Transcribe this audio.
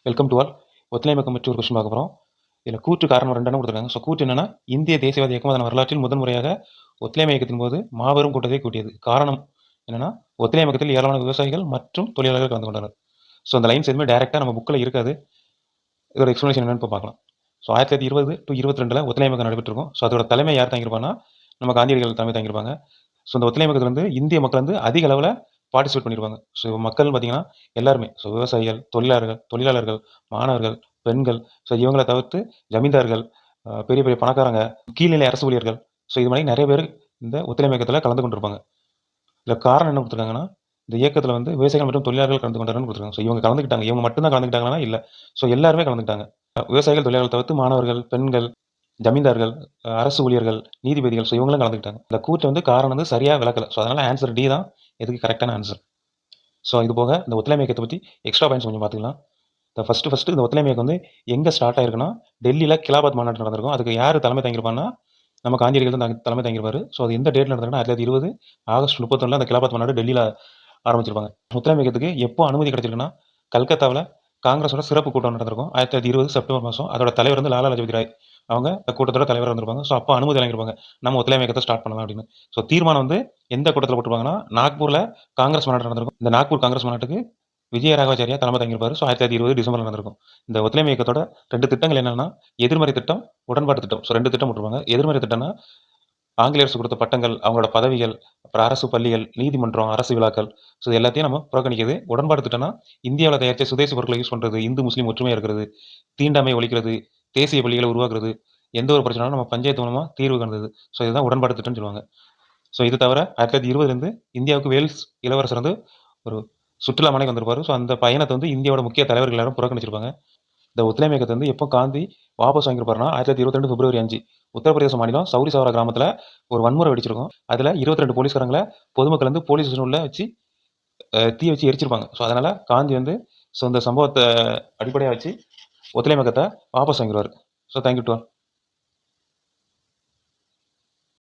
Welcome to all. ஒத்துழையாமை பற்றி ஒரு கொஸ்டின் பார்க்க போகிறோம். இதில் கூற்று காரணம் 2 கொடுத்துருக்காங்க. ஸோ கூற்று என்னன்னா, இந்திய தேசியவாத இயக்கம் அதன் வரலாற்றில் முதன்முறையாக ஒத்துழையாமை இயக்கத்தின் போது மாபெரும் கூட்டத்தை கூட்டியது. காரணம் என்னன்னா, ஒத்துழையாமை இயக்கத்தில் ஏராளமான விவசாயிகள் மற்றும் தொழிலாளர்கள் கலந்து கொண்டனர். ஸோ அந்த லைன்ஸ் எதுவுமே டேரெக்டாக நம்ம புக்கில் இருக்காது. இதோட எக்ஸ்ப்ளனேஷன் என்னன்னு இப்போ பார்க்கலாம். ஸோ 1920 to 22 ஒத்துழையாமை இயக்கம் நடைபெற்றிருக்கும். ஸோ அதோட தலைமை யார் தாங்கியிருப்பாங்கன்னா, நம்ம காந்தியடிகள் தலைமை தாங்கியிருப்பாங்க. ஸோ இந்த ஒத்துழையாமை இயக்கத்தில் வந்து இந்திய மக்கள் வந்து அதிக அளவில் பார்ட்டிசிபேட் பண்ணியிருப்பாங்க. ஸோ மக்கள் பார்த்தீங்கன்னா எல்லாருமே, ஸோ விவசாயிகள், தொழிலாளர்கள், மாணவர்கள், பெண்கள், ஸோ இவங்களை தவிர்த்து ஜமீன்தார்கள், பெரிய பெரிய பணக்காரங்க, கீழ்நிலை அரசு ஊழியர்கள், ஸோ இது மாதிரி நிறைய பேர் இந்த ஒத்துழையாமை இயக்கத்தில் கலந்து கொண்டிருப்பாங்க. இதில் காரணம் என்ன கொடுத்துருக்காங்கன்னா, இந்த இயக்கத்தில் வந்து விவசாயிகள் மற்றும் தொழிலாளர்கள் கலந்து கொண்டாருன்னு கொடுத்துருக்காங்க. ஸோ இவங்க கலந்துக்கிட்டாங்க, இவங்க மட்டும்தான் கலந்துக்கிட்டாங்கன்னா இல்லை, ஸோ எல்லாருமே கலந்துக்கிட்டாங்க. விவசாயிகள், தொழிலாளர்கள் தவிர்த்து மாணவர்கள், பெண்கள், ஜமீன்தார்கள், அரசு ஊழியர்கள், நீதிபதிகள், ஸோ இவங்களும் கலந்துக்கிட்டாங்க. இந்த கூற்று வந்து காரணம் வந்து சரியாக விளக்கலை. ஸோ அதனால் ஆன்சர் டி தான் இதுக்கு கரெக்டான ஆன்சர். ஸோ இது போக இந்த ஒத்துழையாமை இயக்கத்தை பற்றி எக்ஸ்ட்ரா பாயிண்ட்ஸ் கொஞ்சம் பார்த்துக்கலாம். இந்த ஃபஸ்ட்டு இந்த ஒத்துழையாமை இயக்கம் வந்து எங்கே ஸ்டார்ட் ஆயிருக்குன்னா, டெல்லியில் கிலாபத் மாநாடு நடந்திருக்கும். அதுக்கு யார் தலைமை தாங்கியிருப்பாங்கன்னா, நம்ம காந்தியடிகள் தான் தலைமை தாங்கியிருப்பாரு. ஸோ அது எந்த டேட்டில் நடந்திருக்குன்னா 1920 ஆகஸ்ட் 31 அந்த கிலாபத் மாநாடு டெல்லியில் ஆரம்பிச்சிருப்பாங்க. ஒத்துழையாமை இயக்கத்துக்கு எப்போ அனுமதி கிடைச்சிருக்குன்னா, கல்கத்தாவில் காங்கிரஸோட சிறப்பு கூட்டம் நடந்திருக்கும் 1920 செப்டம்பர் மாதம். அதோட தலைவர் வந்து லாலா லஜபதி ராய். அவங்க கூட்டத்தோட தலைவராக இருந்திருப்பாங்க. ஸோ அப்போ அனுமதி வழங்கியிருப்பாங்க, நம்ம ஒத்துழையாமை இயக்கத்தை ஸ்டார்ட் பண்ணலாம் அப்படின்னு. ஸோ தீர்மானம் வந்து எந்த கூட்டத்தில் போட்டிருப்பாங்கன்னா, நாக்பூரில் காங்கிரஸ் மாநாடு நடந்திருக்கும். இந்த நாக்பூர் காங்கிரஸ் மாநாட்டுக்கு விஜயராகவாச்சாரியா தலைமை தாங்கியிருப்பாரு. ஸோ 1920 டிசம்பரில் நடந்திருக்கும். இந்த ஒத்துழையாமை இயக்கத்தோட 2 திட்டங்கள் என்னன்னா, எதிர்மறை திட்டம், உடன்பாட்டு திட்டம். ஸோ 2 திட்டம் போட்டிருப்பாங்க. எதிர்மறை திட்டம்னா ஆங்கில அரசு கொடுத்த பட்டங்கள், அவங்களோட பதவிகள், அப்புறம் அரசு பள்ளிகள், நீதிமன்றம், அரசு விழாக்கள், ஸோ இது எல்லாத்தையும் நம்ம புறக்கணிக்குது. உடன்பாடு திட்டம்னா இந்தியாவில் தயாரித்த சுதேசி பொருட்களை யூஸ் பண்ணுறது, இந்து முஸ்லீம் ஒற்றுமையாக இருக்கிறது, தீண்டாமை ஒழிக்கிறது, தேசிய பள்ளிகளை உருவாக்குறது, எந்த ஒரு பிரச்சனையும் நம்ம பஞ்சாயத்து மூலமாக தீர்வு காணுது. ஸோ இதுதான் உடன்பாடு திட்டம்னு சொல்லுவாங்க. ஸோ இது தவிர 1920 இந்தியாவுக்கு வேல்ஸ் இளவரசர் வந்து ஒரு சுற்றுலா மனைக்கு வந்திருப்பாரு. ஸோ அந்த பயணத்தை வந்து இந்தியாவோட முக்கிய தலைவர்கள் எல்லாரும் புறக்கணிச்சிருப்பாங்க. இந்த ஒத்துழையாமை இயக்கத்தை வந்து எப்போ காந்தி வாபஸ் வாங்கியிருப்பாருன்னா 1922 பிப்ரவரி 5 உத்தரப்பிரதேச மாநிலம் சௌரி சவரா கிராமத்தில் ஒரு வன்முறை வெடிச்சிருக்கும். அதில் 22 போலீஸ்காரங்களை பொதுமக்கள் வந்து போலீஸ் ஸ்டேஷன் உள்ள வச்சு தீ வச்சு எரிச்சிருப்பாங்க. ஸோ அதனால் காந்தி வந்து ஸோ இந்த சம்பவத்தை அடிப்படையாக வச்சு ஒத்துழையாமை இயக்கத்தை வாபஸ் வாங்கிடுவார். So thank you to all.